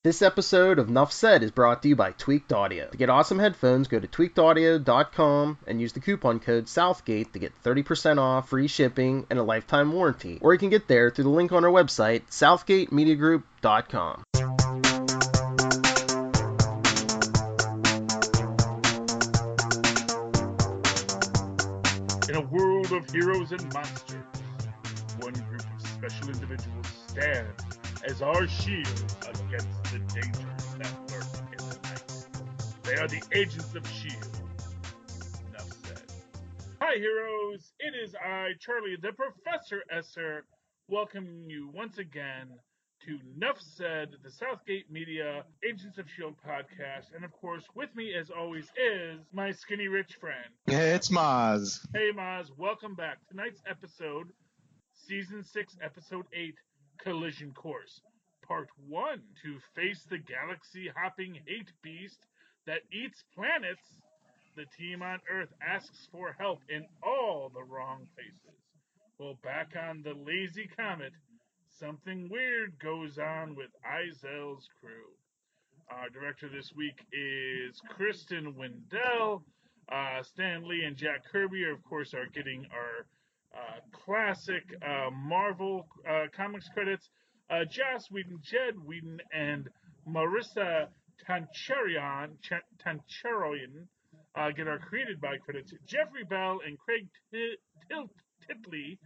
This episode of Nuff Said is brought to you by Tweaked Audio. To get awesome headphones, go to tweakedaudio.com and use the coupon code Southgate to get 30% off, free shipping, and a lifetime warranty. Or you can get there through the link on our website, southgatemediagroup.com. In a world of heroes and monsters, one group of special individuals stand as our shield against the dangers that lurk in the night. They are the agents of S.H.I.E.L.D. Enough said. Hi, heroes. It is I, Charlie, the Professor Esser, welcoming you once again to Nuff Said, the Southgate Media Agents of S.H.I.E.L.D. podcast. And of course, with me, as always, is my skinny rich friend. Hey, it's Mozz. Hey, Mozz. Welcome back. Tonight's episode, Season 6, Episode 8, Collision Course. Part 1, to face the galaxy-hopping hate beast that eats planets, the team on Earth asks for help in all the wrong places. Well, back on the lazy comet, something weird goes on with Izel's crew. Our director this week is Kristen Wendell. Stan Lee and Jack Kirby, of course, are getting our classic Marvel Comics credits. Joss Whedon, Jed Whedon, and Marissa Tancharian get our created by credits. Jeffrey Bell and Craig Titley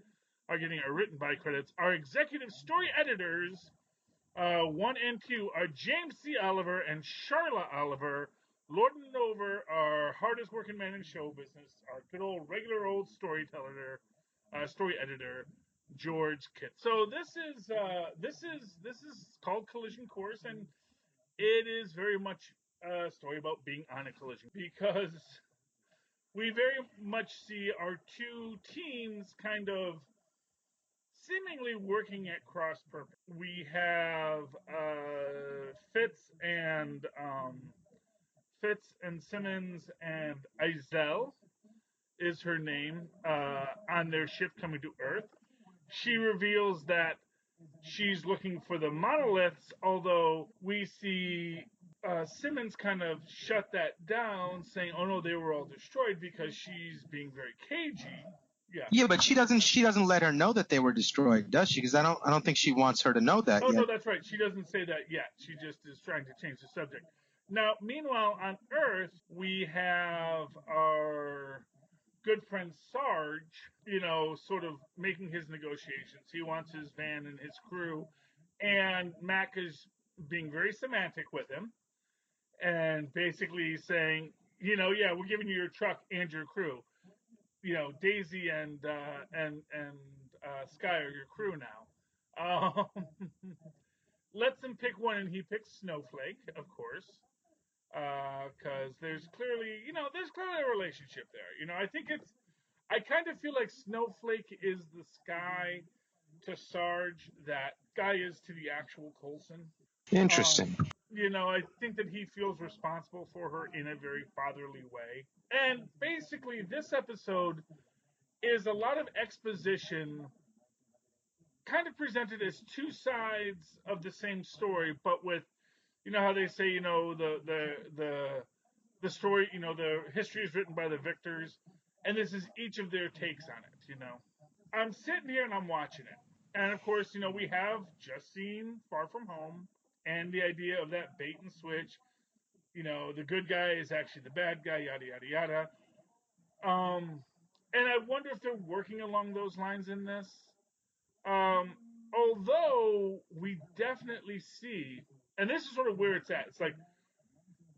are getting our written by credits. Our executive story editors, 1 and 2, are James C. Oliver and Charla Oliver, lording over our hardest working man in show business, our good old regular old story editor, George Kitt. So this is called Collision Course, and it is very much a story about being on a collision, because we very much see our two teams kind of seemingly working at cross purpose. We have Fitz and Simmons and Izel is her name, on their ship coming to Earth. She reveals that she's looking for the monoliths, although we see Simmons kind of shut that down, saying, "Oh no, they were all destroyed," because she's being very cagey. Yeah, but she doesn't let her know that they were destroyed, does she? Because I don't think she wants her to know that yet. No, that's right. She doesn't say that yet. She just is trying to change the subject. Now, meanwhile, on Earth, we have our good friend Sarge, sort of making his negotiations. He wants his van and his crew, and Mac is being very semantic with him, and basically saying, yeah, we're giving you your truck and your crew. Daisy and Sky are your crew now. Lets him pick one, and he picks Snowflake, of course, because there's clearly a relationship there. I kind of feel like Snowflake is the Sky to Sarge that Sky is to the actual Coulson. Interesting. I think that he feels responsible for her in a very fatherly way. And basically, this episode is a lot of exposition, kind of presented as two sides of the same story, but with, how they say, the story, the history is written by the victors, and this is each of their takes on it. I'm sitting here and I'm watching it, and of course, we have just seen Far From Home, and the idea of that bait and switch. The good guy is actually the bad guy, yada yada yada. And I wonder if they're working along those lines in this. Although we definitely see, and this is sort of where it's at. It's like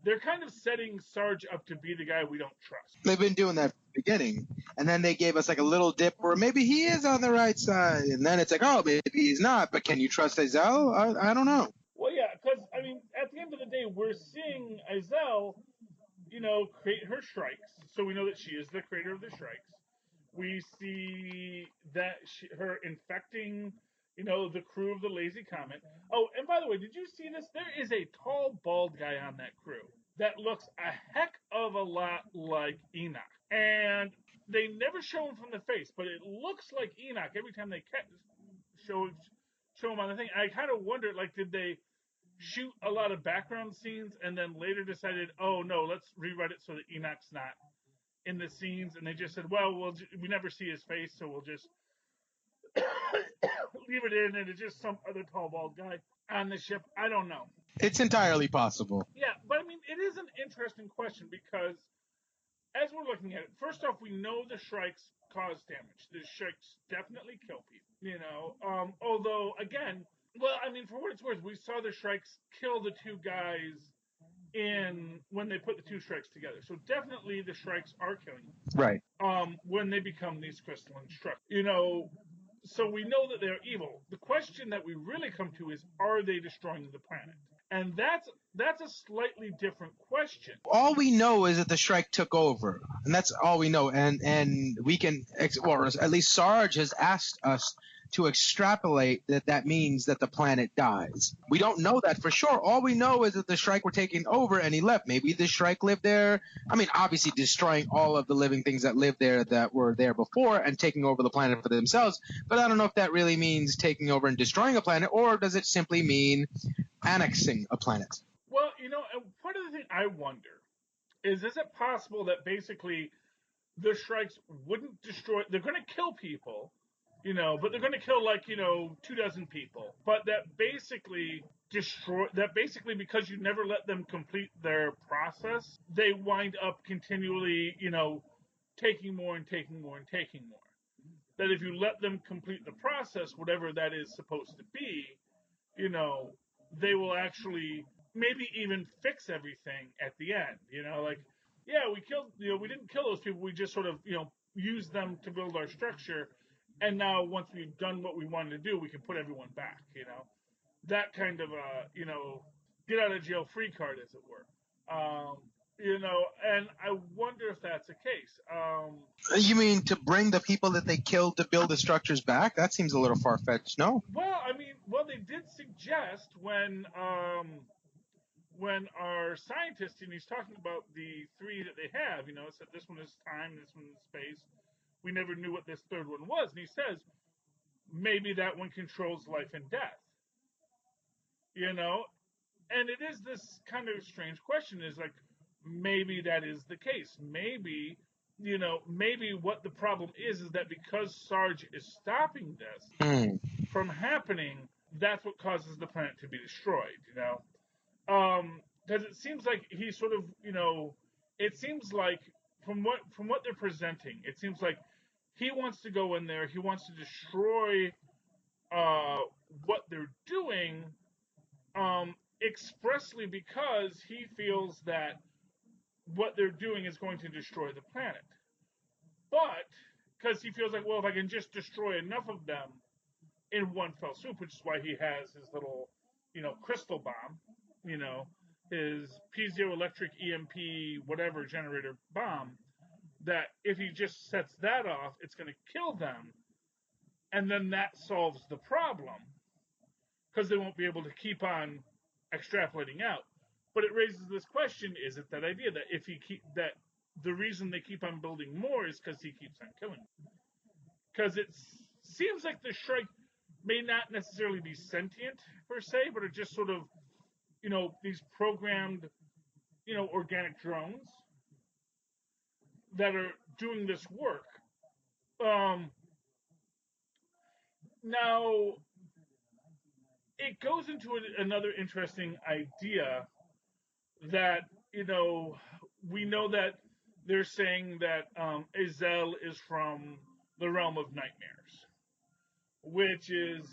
they're kind of setting Sarge up to be the guy we don't trust. They've been doing that from the beginning, and then they gave us like a little dip where maybe he is on the right side, and then it's like, oh, maybe he's not. But can you trust Izel? I don't know. Well, yeah, because at the end of the day, we're seeing Izel, create her strikes, so we know that she is the creator of the strikes. We see that her infecting, the crew of the Lazy Comet. Oh, and by the way, did you see this? There is a tall, bald guy on that crew that looks a heck of a lot like Enoch. And they never show him from the face, but it looks like Enoch every time they show him on the thing. I kind of wondered, did they shoot a lot of background scenes, and then later decided, oh no, let's rewrite it so that Enoch's not in the scenes, and they just said, well, we never see his face, so we'll just leave it in, and it's just some other tall bald guy on the ship. I don't know. It's entirely possible. Yeah, but I mean, it is an interesting question because as we're looking at it, first off, we know the Shrikes cause damage. The Shrikes definitely kill people, you know. Although, again, well, I mean, for what it's worth, we saw the Shrikes kill the two guys when they put the two Shrikes together. So definitely the Shrikes are killing them. Right. When they become these crystalline structures. You know, so we know that they're evil. The question that we really come to is, are they destroying the planet? And that's a slightly different question. All we know is that the Shrike took over, and that's all we know. And we can, or at least Sarge has asked us to extrapolate that means that the planet dies. We don't know that for sure. All we know is that the Shrike were taking over and he left. Maybe the Shrike lived there. I mean, obviously destroying all of the living things that lived there that were there before and taking over the planet for themselves. But I don't know if that really means taking over and destroying a planet, or does it simply mean annexing a planet? Well, you know, part of the thing I wonder is it possible that basically the Shrikes wouldn't destroy, they're going to kill people, you know, but they're going to kill like, you know, 24 people. But that basically because you never let them complete their process, they wind up continually, you know, taking more and taking more and taking more. That if you let them complete the process, whatever that is supposed to be, you know, they will actually maybe even fix everything at the end. You know, like, yeah, we didn't kill those people. We just sort of, you know, used them to build our structure. And now once we've done what we wanted to do, we can put everyone back, you know. That kind of, you know, get out of jail free card, as it were. You know, and I wonder if that's the case. You mean to bring the people that they killed to build the structures back? That seems a little far-fetched, no? Well, I mean, they did suggest when our scientist, and he's talking about the three that they have, you know, said this one is time, this one is space. We never knew what this third one was. And he says, maybe that one controls life and death. You know? And it is this kind of strange question is like, maybe that is the case. Maybe, you know, maybe what the problem is that because Sarge is stopping this from happening, that's what causes the planet to be destroyed, you know? Because it seems like he sort of, you know, it seems like from what they're presenting, it seems like he wants to go in there, he wants to destroy what they're doing, expressly because he feels that what they're doing is going to destroy the planet. But because he feels like, well, if I can just destroy enough of them in one fell swoop, which is why he has his little, you know, crystal bomb, you know, his piezoelectric EMP whatever generator bomb, that if he just sets that off, it's going to kill them, and then that solves the problem because they won't be able to keep on extrapolating out. But it raises this question: is it that idea that if that the reason they keep on building more is because he keeps on killing? Because it seems like the Shrike may not necessarily be sentient per se, but are just sort of, you know, these programmed, you know, organic drones that are doing this work. Now, it goes into another interesting idea that, you know, we know that they're saying that Azel is from the realm of nightmares, which is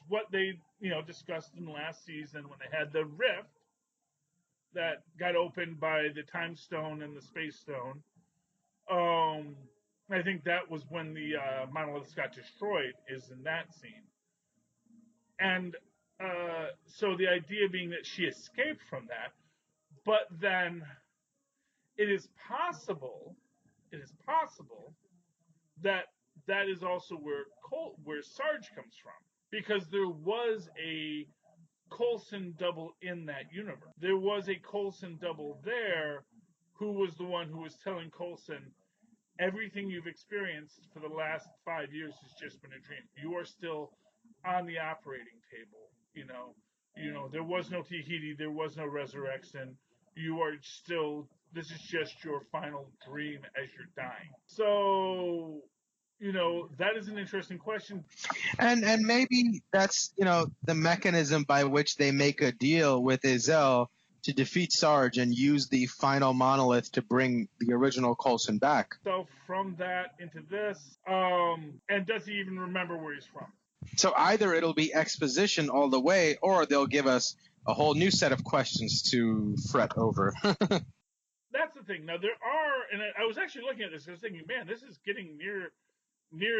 what they, you know, discussed in the last season when they had the rift that got opened by the time stone and the space stone. I think that was when the monoliths got destroyed, is in that scene. And so the idea being that she escaped from that, but then it is possible that that is also where Sarge comes from, because there was a Coulson double in that universe. There was a Coulson double there who was the one who was telling Coulson, everything you've experienced for the last 5 years has just been a dream. You are still on the operating table, you know. There was no Tahiti, there was no resurrection. You are still, this is just your final dream as you're dying. So, that is an interesting question. And maybe that's the mechanism by which they make a deal with Izel to defeat Sarge and use the final monolith to bring the original Coulson back. So from that into this, and does he even remember where he's from? So either it'll be exposition all the way, or they'll give us a whole new set of questions to fret over. That's the thing. Now there are, and I was actually looking at this, I was thinking, man, this is getting near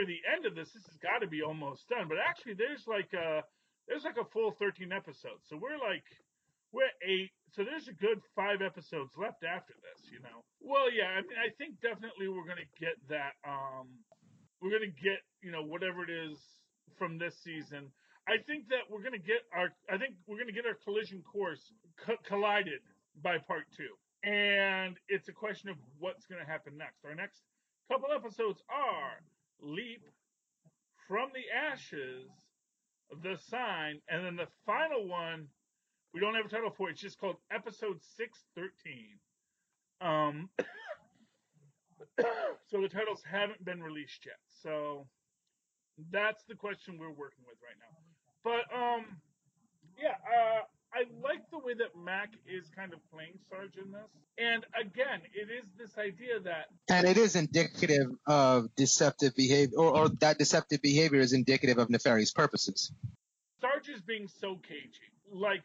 the end of this. This has got to be almost done. But actually, there's like a full 13 episodes. So we're at 8. So there's a good 5 episodes left after this. Well, yeah. I mean, I think definitely we're gonna get that. We're gonna get whatever it is from this season. I think that we're gonna get our collision course collided by part 2. And it's a question of what's going to happen next. Our next couple episodes are Leap, From the Ashes, The Sign, and then the final one, we don't have a title for it. It's just called Episode 613. So the titles haven't been released yet. So that's the question we're working with right now. But I like the way that Mac is kind of playing Sarge in this. And again, it is this idea that... And it is indicative of deceptive behavior, or that deceptive behavior is indicative of nefarious purposes. Sarge is being so cagey. Like,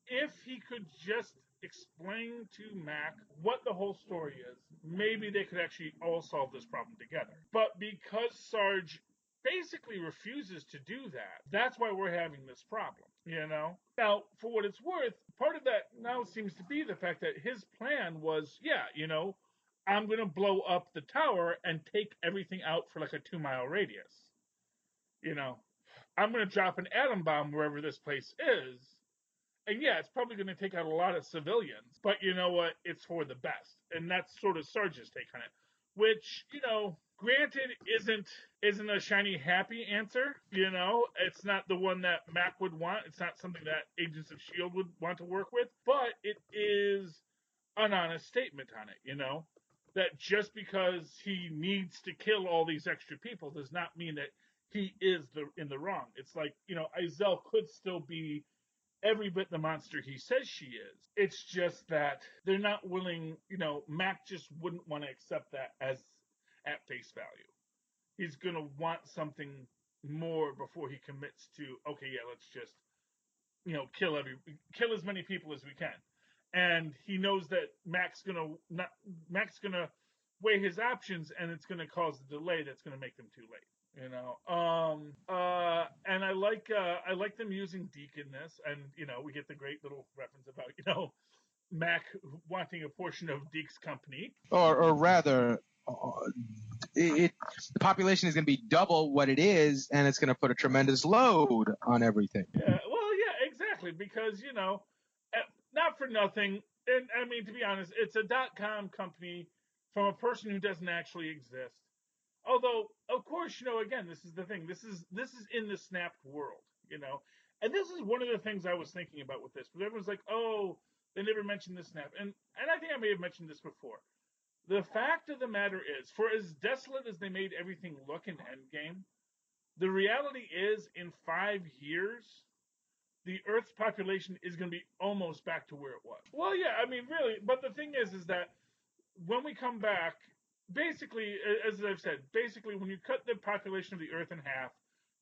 if he could just explain to Mac what the whole story is, maybe they could actually all solve this problem together. But because Sarge basically refuses to do that, that's why we're having this problem, Now, for what it's worth, part of that now seems to be the fact that his plan was, I'm going to blow up the tower and take everything out for like a 2-mile radius. I'm going to drop an atom bomb wherever this place is. And yeah, it's probably going to take out a lot of civilians, but you know what? It's for the best. And that's sort of Sarge's take on it, which, granted isn't a shiny happy answer. It's not the one that Mac would want. It's not something that Agents of S.H.I.E.L.D. would want to work with, but it is an honest statement on it, that just because he needs to kill all these extra people does not mean that he is in the wrong. It's like, Izel could still be every bit the monster he says she is. It's just that they're not willing, Mac just wouldn't want to accept that as at face value. He's going to want something more before he commits to, okay, yeah, let's just, kill as many people as we can. And he knows that Mac's going to weigh his options, and it's going to cause the delay that's going to make them too late. And I like them using Deke in this, and we get the great little reference about Mac wanting a portion of Deke's company, or rather, the population is going to be double what it is, and it's going to put a tremendous load on everything. Yeah, well, yeah, exactly, because not for nothing, and I mean, to be honest, it's a .com company from a person who doesn't actually exist. Although, of course, again, this is the thing. This is in the snapped world, and this is one of the things I was thinking about with this. But everyone's like, oh, they never mentioned the snap, and I think I may have mentioned this before. The fact of the matter is, for as desolate as they made everything look in Endgame, the reality is, in 5 years, the Earth's population is going to be almost back to where it was. Well, yeah, I mean, really, but the thing is that when we come back, basically, as I've said, when you cut the population of the Earth in half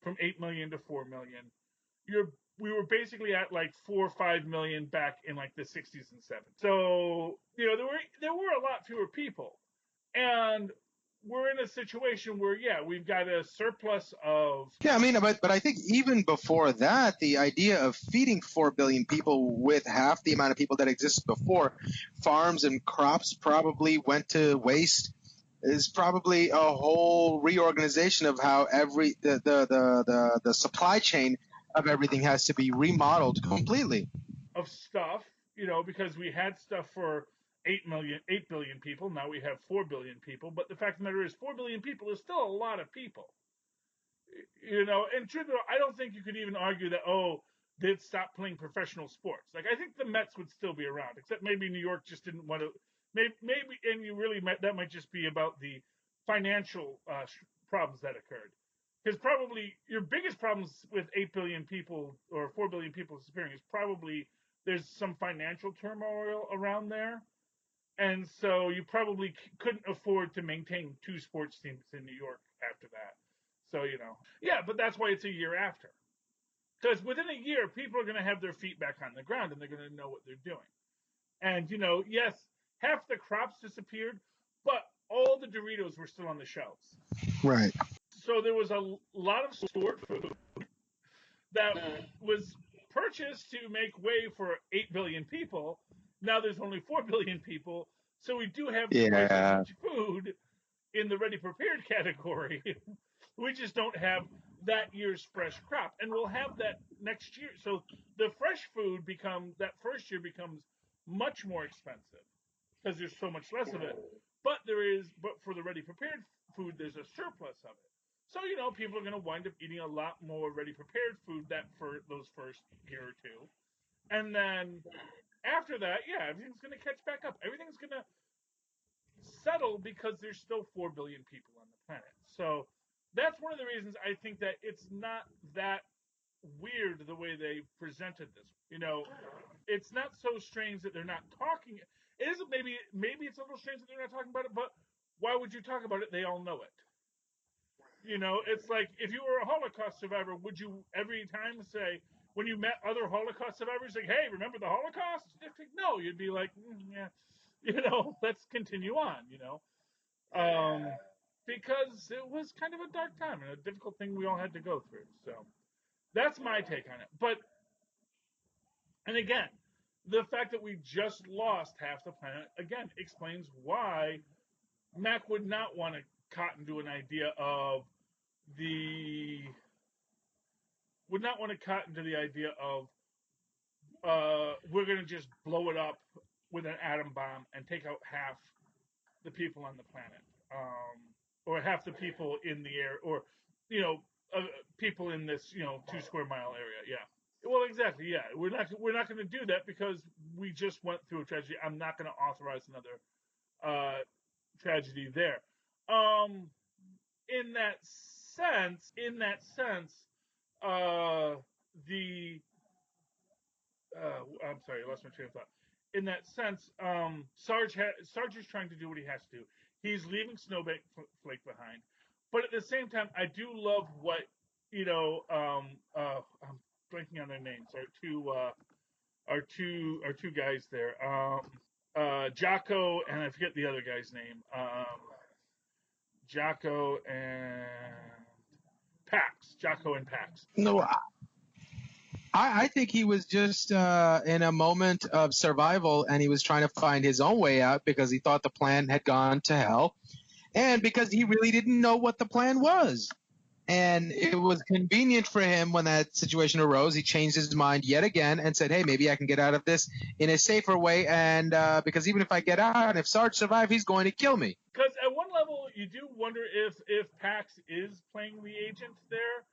from 8 million to 4 million, we were basically at like 4 or 5 million back in like the 60s and 70s. So, there were a lot fewer people. And we're in a situation where, yeah, we've got a surplus of... Yeah, I mean, but I think even before that, the idea of feeding 4 billion people with half the amount of people that existed before, farms and crops probably went to waste. Is probably a whole reorganization of how the supply chain of everything has to be remodeled completely. Of stuff, because we had stuff for 8 billion people. Now we have 4 billion people. But the fact of the matter is 4 billion people is still a lot of people. And truthfully, I don't think you could even argue that, they'd stop playing professional sports. Like, I think the Mets would still be around, except maybe New York just didn't want to. Maybe, and you really that might just be about the financial problems that occurred. Because probably your biggest problems with 8 billion people or 4 billion people disappearing is probably there's some financial turmoil around there. And so you probably couldn't afford to maintain 2 sports teams in New York after that. So, yeah, but that's why it's a year after. Because within a year, people are going to have their feet back on the ground and they're going to know what they're doing. And, yes, half the crops disappeared, but all the Doritos were still on the shelves. Right. So there was a lot of stored food that was purchased to make way for 8 billion people. Now there's only 4 billion people. So we do have twice as much food in the ready prepared category. We just don't have that year's fresh crop. And we'll have that next year. So the fresh food that first year becomes much more expensive because there's so much less of it. But for the ready prepared food, there's a surplus of it. So, people are going to wind up eating a lot more ready prepared food for those first year or two. And then after that, yeah, everything's going to catch back up. Everything's going to settle because there's still 4 billion people on the planet. So that's one of the reasons I think that it's not that weird the way they presented this. It's not so strange that they're not talking. It isn't maybe it's a little strange that they're not talking about it, but why would you talk about it? They all know it. It's like if you were a Holocaust survivor, would you every time say when you met other Holocaust survivors, like, "Hey, remember the Holocaust?" No, you'd be like, "Yeah, let's continue on." Because it was kind of a dark time and a difficult thing we all had to go through. So that's my take on it. And again, the fact that we just lost half the planet again explains why Mac would not want to cotton to an idea of we're going to just blow it up with an atom bomb and take out half the people on the planet, or half the people in the air, or people in this 2 square mile area. Yeah. Well, exactly. Yeah, we're not going to do that because we just went through a tragedy. I'm not going to authorize another tragedy there. In that sense, the I'm sorry, I lost my train of thought. In that sense, Sarge is trying to do what he has to do. He's leaving Snowflake behind, but at the same time, I do love what I'm blanking on their names. Our two guys there, Jocko, and I forget the other guy's name. Jocko and Pax. Jocko and Pax. No, I think he was just in a moment of survival, and he was trying to find his own way out because he thought the plan had gone to hell, and because he really didn't know what the plan was. And it was convenient for him when that situation arose. He changed his mind yet again and said, hey, maybe I can get out of this in a safer way. And because even if I get out, and if Sarge survives, he's going to kill me. Because at one level, you do wonder if Pax is playing the agent there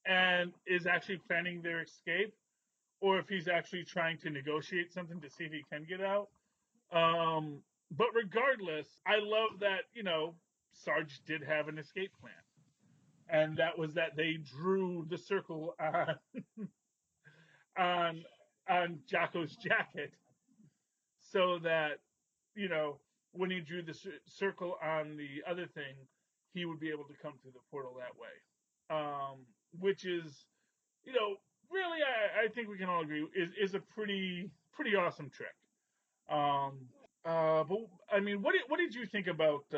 and is actually planning their escape, or if he's actually trying to negotiate something to see if he can get out. But regardless, I love that, Sarge did have an escape plan. And that was that they drew the circle on Jocko's jacket so that, when he drew the circle on the other thing, he would be able to come through the portal that way. Which is, really, I think we can all agree is a pretty awesome trick. But I mean, what did you think about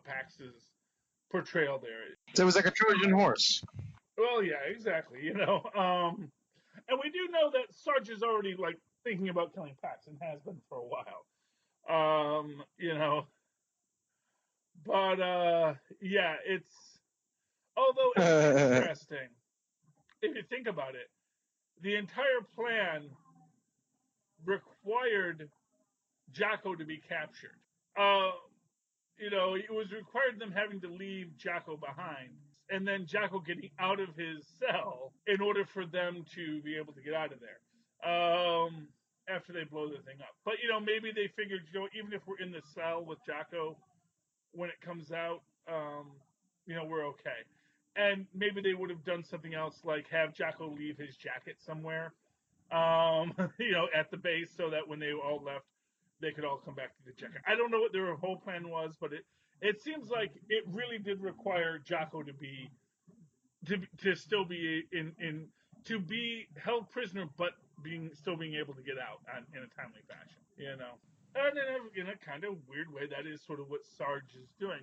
Pax's portrayal there? So it was like a Trojan horse. Well, yeah, exactly. And we do know that Sarge is already thinking about killing Pax and has been for a while. But yeah, although it's interesting if you think about it, the entire plan required Jocko to be captured. It was required them having to leave Jocko behind. and then Jacko getting out of his cell in order for them to be able to get out of there. After they blow the thing up. But, maybe they figured, even if we're in the cell with Jacko when it comes out, we're okay. And maybe they would have done something else, like have Jacko leave his jacket somewhere, at the base, so that when they all left, they could all come back to the jacket. I don't know what their whole plan was, but it seems like it really did require Jacko to still be to be held prisoner, but still being able to get out in a timely fashion. And in a kind of weird way, that is sort of what Sarge is doing.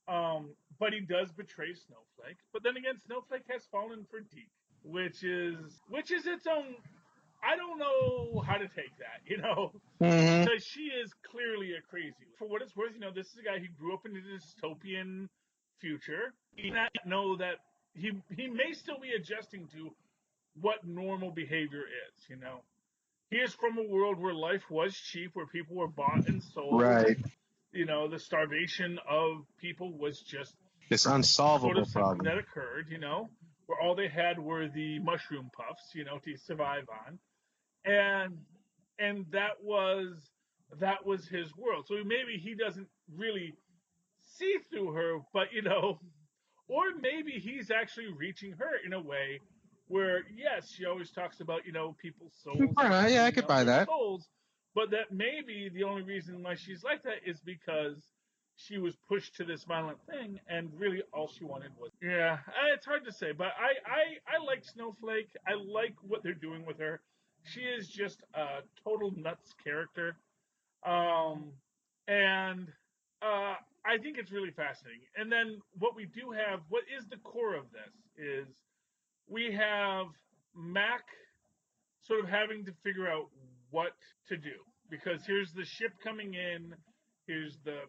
But he does betray Snowflake. But then again, Snowflake has fallen for Deke, which is its own. I don't know how to take that, Mm-hmm. because she is clearly a crazy. For what it's worth, this is a guy who grew up in a dystopian future. He may not know that he may still be adjusting to what normal behavior is. He is from a world where life was cheap, where people were bought and sold. Right. And, the starvation of people was just This sort unsolvable of something problem. that occurred, where all they had were the mushroom puffs, to survive on. And that was his world. So maybe he doesn't really see through her, but or maybe he's actually reaching her in a way where, yes, she always talks about, people's souls and Yeah, I could buy their that. souls, but that maybe the only reason why she's like that is because she was pushed to this violent thing, and really all she wanted was, yeah, it's hard to say, but I like Snowflake. I like what they're doing with her. She is just a total nuts character. And I think it's really fascinating. And then what is the core of this is we have Mac sort of having to figure out what to do, because here's the ship coming in, here's the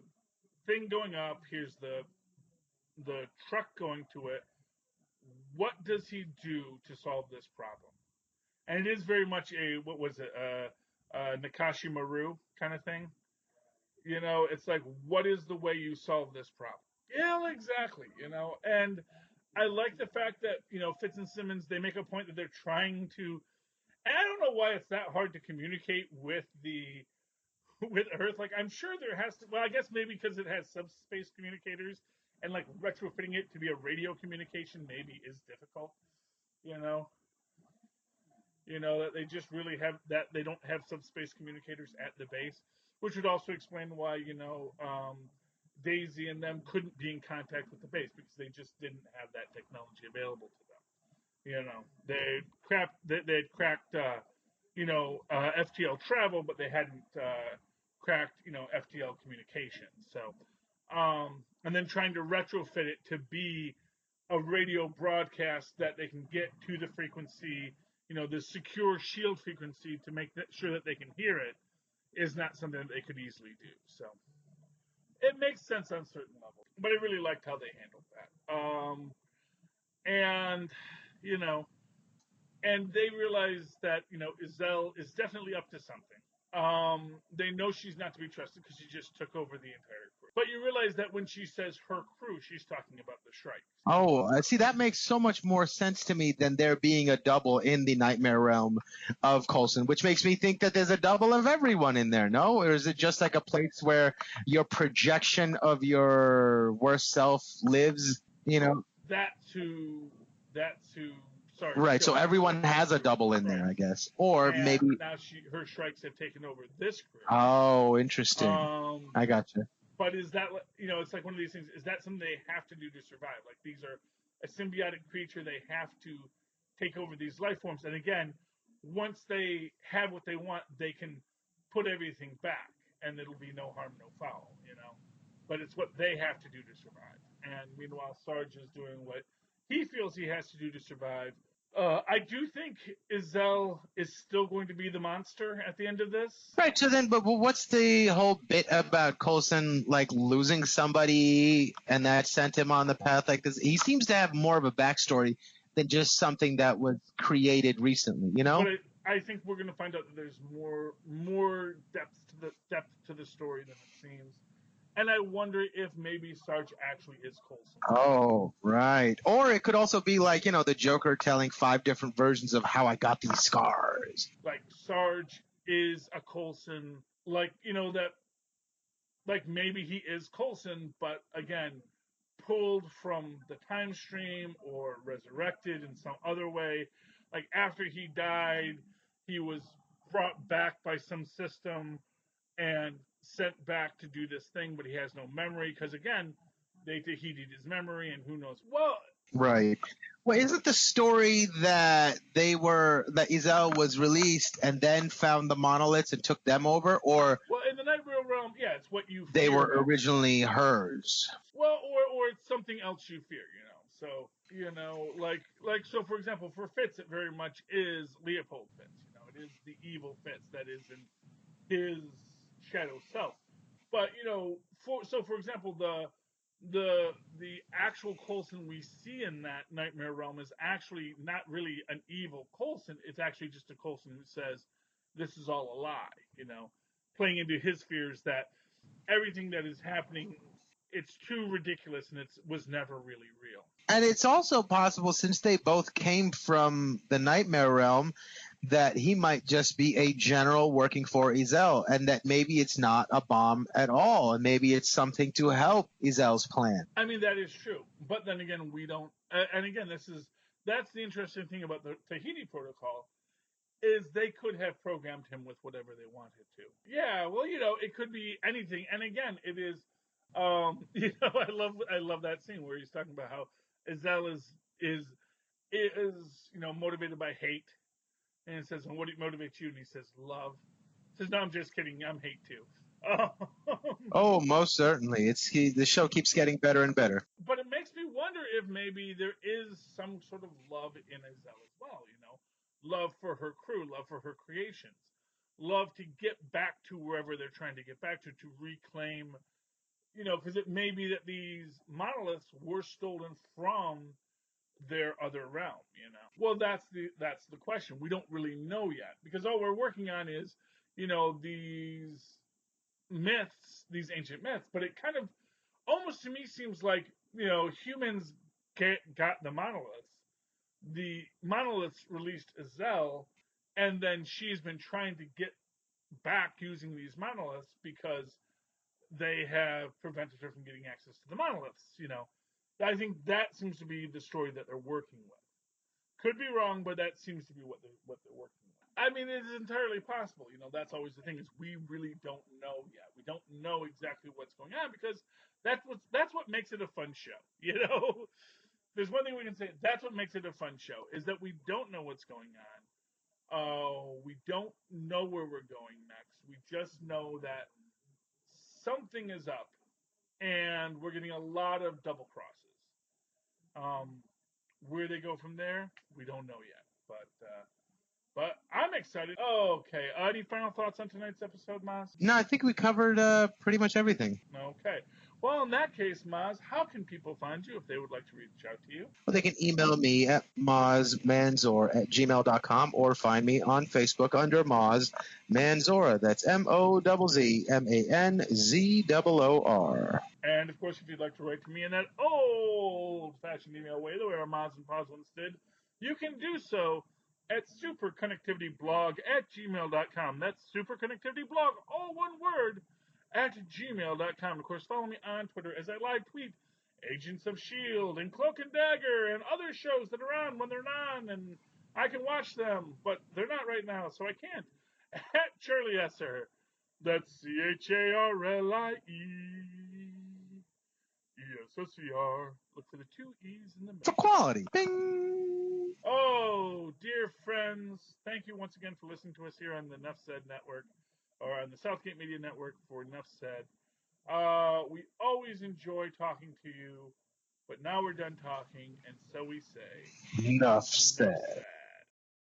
thing going up, here's the truck going to it. What does he do to solve this problem? And it is very much a Nakashi Maru kind of thing. It's like, what is the way you solve this problem? Yeah, exactly. And I like the fact that, Fitz and Simmons, they make a point that they're trying to, and I don't know why it's that hard to communicate with with Earth. Like, I'm sure there has to, well, I guess maybe because it has subspace communicators, and like retrofitting it to be a radio communication maybe is difficult, you know? That they just really that they don't have subspace communicators at the base, which would also explain why, Daisy and them couldn't be in contact with the base, because they just didn't have that technology available to them. They'd cracked, FTL travel, but they hadn't cracked, FTL communication. So, and then trying to retrofit it to be a radio broadcast that they can get to the frequency, the secure shield frequency, to make sure that they can hear it, is not something that they could easily do. So it makes sense on certain levels, but I really liked how they handled that. And and they realize that Izelle is definitely up to something. They know she's not to be trusted because she just took over the entire crew. But you realize that when she says her crew, she's talking about the Shrike. Oh, see, that makes so much more sense to me than there being a double in the nightmare realm of Coulson, which makes me think that there's a double of everyone in there, no? Or is it just like a place where your projection of your worst self lives, That's who Sorry. Right, so everyone has a double in there, I guess. Or and maybe... now her Shrikes have taken over this crew. Oh, interesting. I gotcha. But is that, it's like one of these things, is that something they have to do to survive? Like, these are a symbiotic creature, they have to take over these life forms. And again, once they have what they want, they can put everything back, and it'll be no harm, no foul, But it's what they have to do to survive. And meanwhile, Sarge is doing what he feels he has to do to survive. I do think Izelle is still going to be the monster at the end of this. Right, so then, but what's the whole bit about Coulson, like, losing somebody and that sent him on the path like this? He seems to have more of a backstory than just something that was created recently, But I think we're going to find out that there's more depth to the story than it seems. And I wonder if maybe Sarge actually is Coulson. Oh, right. Or it could also be like, the Joker telling 5 different versions of how I got these scars. Like Sarge is a Coulson, like that, like maybe he is Coulson, but again, pulled from the time stream or resurrected in some other way. Like after he died, he was brought back by some system and sent back to do this thing, but he has no memory because again, they heated his memory, and who knows? Well, Right. Well, isn't the story that Izel was released and then found the monoliths and took them over, or in the Nightmare realm, yeah, it's what you they fear were about. originally hers? Well, or it's something else you fear, So so for example, for Fitz, it very much is Leopold Fitz. It is the evil Fitz that is in his shadow self. But for example, the actual Coulson we see in that nightmare realm is actually not really an evil Coulson. It's actually just a Coulson who says this is all a lie. Playing into his fears that everything that is happening, it's too ridiculous and it was never really real. And it's also possible, since they both came from the Nightmare Realm, that he might just be a general working for Izel, and that maybe it's not a bomb at all, and maybe it's something to help Izel's plan. I mean, that is true, but then again, we don't. And again, that's the interesting thing about the Tahiti Protocol is they could have programmed him with whatever they wanted to. Yeah, well, it could be anything. And again, it is, I love that scene where he's talking about how Izel is motivated by hate, and it says, "And what motivates you?" And he says, "Love." He says, "No, I'm just kidding. I'm hate too." Oh, most certainly. The show keeps getting better and better. But it makes me wonder if maybe there is some sort of love in Izel as well. Love for her crew, love for her creations, love to get back to wherever they're trying to get back to reclaim. Because it may be that these monoliths were stolen from their other realm. Well, that's the question. We don't really know yet because all we're working on is these myths, these ancient myths. But it kind of almost to me seems like humans got the monoliths. The monoliths released Azel, and then she's been trying to get back using these monoliths because they have prevented her from getting access to the monoliths. I think that seems to be the story that they're working with. Could be wrong, but that seems to be what they're working with. I mean, it is entirely possible. That's always the thing is we really don't know yet. We don't know exactly what's going on because that's what makes it a fun show. There's one thing we can say. That's what makes it a fun show is that we don't know what's going on. We don't know where we're going next. We just know that something is up, and we're getting a lot of double crosses. Um, where they go from there, we don't know yet. But I'm excited. Okay. Any final thoughts on tonight's episode, Mozz? No, I think we covered pretty much everything. Okay. Well, in that case, Mozz, how can people find you if they would like to reach out to you? Well, they can email me at mozzmanzor@gmail.com or find me on Facebook under Mozz Manzora. That's MOZZMANZOOR. And of course, if you'd like to write to me in that old-fashioned email way, the way our Mozz and Paz once did, you can do so at superconnectivityblog@gmail.com. That's superconnectivityblog, all one word, at gmail.com. Of course, follow me on Twitter as I live tweet Agents of S.H.I.E.L.D. and Cloak and Dagger and other shows that are on when they're on, and I can watch them, but they're not right now, so I can't. At Charlie Esser. That's CHARLIESSER. Look for the 2 E's in the middle. For quality. Bing! Oh, dear friends, thank you once again for listening to us here on the Nuff Said Network, or on the Southgate Media Network for Nuff Said. We always enjoy talking to you, but now we're done talking, and so we say, Enough said. Nuff Said.